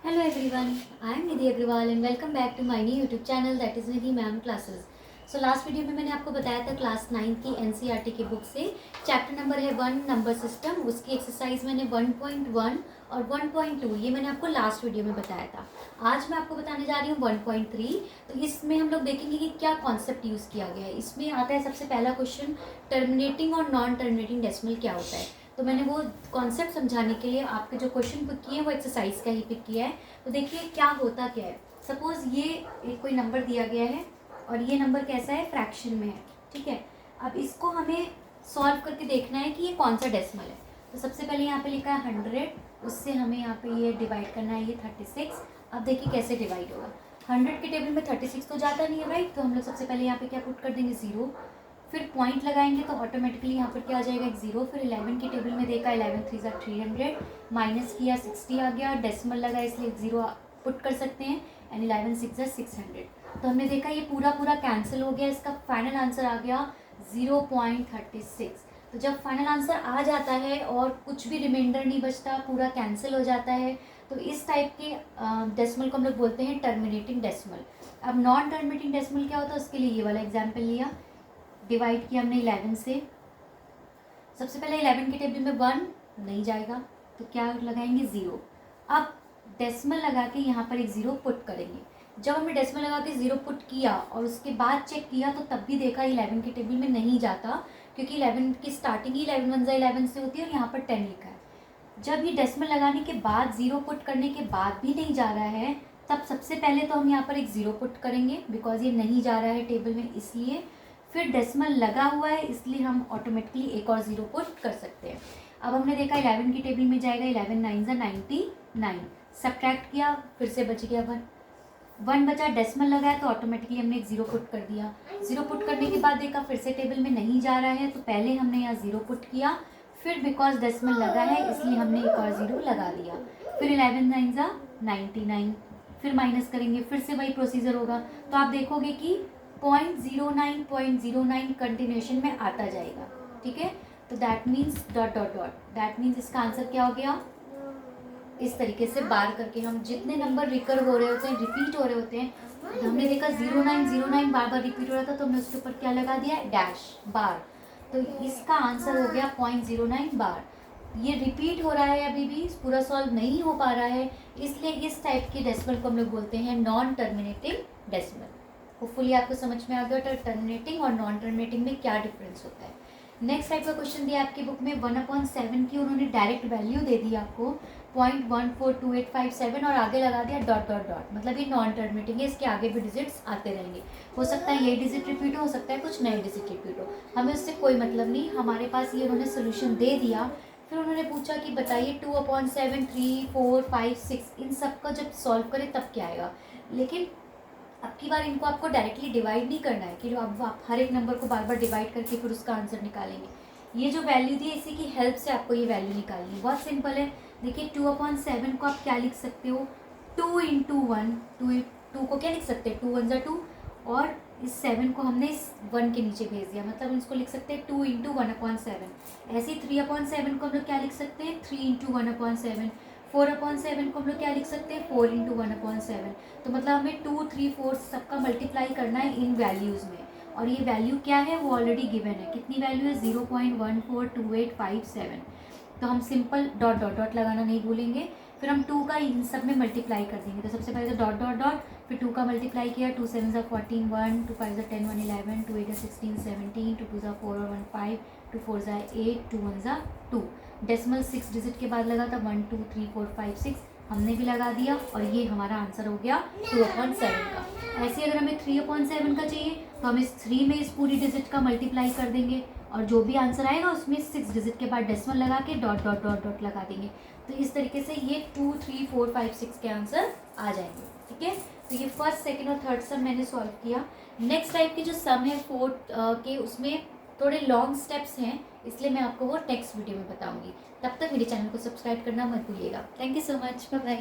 Hello everyone, I am Nidhi Agrawal and welcome back to my new YouTube channel that is Nidhi Ma'am Classes. So last video में मैंने आपको बताया था class 9 की NCERT की book से chapter number है 1 नंबर सिस्टम, उसकी एक्सरसाइज मैंने 1.1 और 1.2 ये मैंने आपको लास्ट वीडियो में बताया था। आज मैं आपको बताने जा रही हूँ 1.3। तो इसमें हम लोग देखेंगे कि क्या कॉन्सेप्ट यूज़ किया गया है। इसमें आता है सबसे पहला क्वेश्चन, टर्मिनेटिंग और नॉन टर्मिनेटिंग डेसिमल क्या होता है। तो मैंने वो कॉन्सेप्ट समझाने के लिए आपके जो क्वेश्चन पिक किए हैं वो एक्सरसाइज का ही पिक किया है। तो देखिए क्या होता क्या है। सपोज ये एक कोई नंबर दिया गया है और ये नंबर कैसा है, फ्रैक्शन में है, ठीक है। अब इसको हमें सॉल्व करके देखना है कि ये कौन सा डेसिमल है। तो सबसे पहले यहाँ पे लिखा है 100, उससे हमें यहाँ पे ये डिवाइड करना है, ये 36। अब देखिए कैसे डिवाइड होगा। 100 के टेबल में 36 तो जाता नहीं है, राइट। तो हम लोग सबसे पहले यहाँ पे क्या पुट कर देंगे, 0। फिर पॉइंट लगाएंगे तो ऑटोमेटिकली यहाँ पर क्या आ जाएगा, एक 0। फिर 11 के टेबल में देखा 11 3 300, माइनस किया 60 आ गया, डेसिमल लगा इसलिए 0 पुट कर सकते हैं, एंड 11 6 600। तो हमने देखा ये पूरा कैंसिल हो गया, इसका फाइनल आंसर आ गया 0.36। तो जब फाइनल आंसर आ जाता है और कुछ भी रिमाइंडर नहीं बचता, पूरा कैंसिल हो जाता है, तो इस टाइप के डेसिमल को हम लोग बोलते हैं टर्मिनेटिंग डेसिमल। अब नॉन टर्मिनेटिंग डेसिमल क्या होता है, उसके लिए ये वाला एग्जाम्पल लिया, डिवाइड किया हमने 11 से। सबसे पहले 11 के टेबल में 1 नहीं जाएगा तो क्या लगाएंगे, 0। अब डेसिमल लगा के यहाँ पर एक 0 पुट करेंगे। जब हमने डेसिमल लगा के 0 पुट किया और उसके बाद चेक किया तो तब भी देखा 11 के टेबल में नहीं जाता, क्योंकि 11 की स्टार्टिंग ही 11 1 11 से होती है और यहाँ पर 10 लिखा है। जब ये डेसिमल लगाने के बाद 0 पुट करने के बाद भी नहीं जा रहा है, तब सबसे पहले तो हम यहाँ पर एक 0 पुट करेंगे, बिकॉज ये नहीं जा रहा है टेबल में इसलिए। फिर डेसिमल लगा हुआ है इसलिए हम ऑटोमेटिकली एक और 0 पुट कर सकते हैं। अब हमने देखा 11 की टेबल में जाएगा 11 9 99, सब्ट्रैक्ट किया, फिर से बच गया 1 बचा, डेसिमल लगाया तो ऑटोमेटिकली हमने एक 0 पुट कर दिया। 0 पुट करने के बाद देखा फिर से टेबल में नहीं जा रहा है, तो पहले हमने यहाँ 0 पुट किया, फिर बिकॉज डेसिमल लगा है इसलिए हमने एक और 0 लगा दिया। फिर 11 9 99, फिर माइनस करेंगे, फिर से वही प्रोसीजर होगा। तो आप देखोगे कि 0.09 कंटिन्यूएशन में आता जाएगा, ठीक है। तो that means dot dot dot, that means इसका आंसर क्या हो गया। इस तरीके से बार करके हम जितने नंबर रिकर हो रहे होते हैं, रिपीट हो रहे होते हैं, तो हमने देखा 0909 बार बार रिपीट हो रहा था तो हमने उसके ऊपर क्या लगा दिया, डैश बार। तो इसका आंसर हो गया 0.09 बार। ये रिपीट हो रहा है, अभी भी पूरा सॉल्व नहीं हो पा रहा है, इसलिए इस टाइप के डेसिमल को हम लोग बोलते हैं नॉन टर्मिनेटिंग डेसिमल। होपफुली आपको समझ में आ गया टर्मिनेटिंग और नॉन टर्मिनेटिंग में क्या डिफरेंस होता है। नेक्स्ट टाइप का क्वेश्चन दिया आपकी बुक में 1/7 की उन्होंने डायरेक्ट वैल्यू दे दी आपको 0.142857 और आगे लगा दिया डॉट डॉट डॉट, मतलब ये नॉन टर्मिनेटिंग है, इसके आगे भी डिजिट्स आते रहेंगे। हो सकता है ये डिजिट रिपीट हो सकता है कुछ नए डिजिट रिपीट हो, हमें उससे कोई मतलब नहीं, हमारे पास ये उन्होंने सोल्यूशन दे दिया। फिर उन्होंने पूछा कि बताइए 2/7 3 4 5 6 इन सब का जब सॉल्व करें तब क्या आएगा। लेकिन अब की बार इनको आपको डायरेक्टली डिवाइड नहीं करना है कि अब आप हर एक नंबर को बार बार डिवाइड करके फिर उसका आंसर निकालेंगे। ये जो वैल्यू दी है इसी की हेल्प से आपको ये वैल्यू निकालनी है, बहुत सिंपल है। देखिए 2/7 को आप क्या लिख सकते हो, 2 × 1, 2 को क्या लिख सकते हैं, 2 1 2, और इस 7 को हमने इस 1 के नीचे भेज दिया, मतलब इसको लिख सकते हैं 2 × 1/7। ऐसे ही 3/7 को हम लोग क्या लिख सकते हैं, 3 × 1/7। 4/7 को हम लोग क्या लिख सकते हैं, 4 × 1/7। तो मतलब हमें 2 3 4 सबका मल्टीप्लाई करना है इन वैल्यूज़ में, और ये वैल्यू क्या है वो ऑलरेडी गिवन है। कितनी वैल्यू है, 0.142857। तो हम सिंपल डॉट डॉट डॉट लगाना नहीं भूलेंगे। फिर हम 2 का इन सब में मल्टीप्लाई कर देंगे। तो सबसे पहले तो डॉट डॉट डॉट, फिर 2 का मल्टीप्लाई किया, 2 7 14 1, 2 5 10 1 11, 2 8 16 17, 2 2 4 और 1 5, 2 4 8, 2 1 2। डेसिमल 6 डिजिट के बाद लगा था 1 2 3 4 5 6, हमने भी लगा दिया, और ये हमारा आंसर हो गया 2/7 का। ऐसे अगर हमें 3/7 का चाहिए तो हम इस 3 में इस पूरी डिजिट का मल्टीप्लाई कर देंगे, और जो भी आंसर आएगा उसमें 6 डिजिट के बाद डेसिमल लगा के डॉट डॉट डॉट डॉट लगा देंगे। तो इस तरीके से ये 2 3 4 5 6 के आंसर आ जाएंगे, ठीक है। तो ये फर्स्ट सेकेंड और थर्ड सम मैंने सॉल्व किया। नेक्स्ट टाइप की जो सम है फोर्थ के, उसमें थोड़े लॉन्ग स्टेप्स हैं, इसलिए मैं आपको वो नेक्स्ट वीडियो में बताऊंगी। तब तक मेरे चैनल को सब्सक्राइब करना मत भूलिएगा। Thank you so much, bye bye.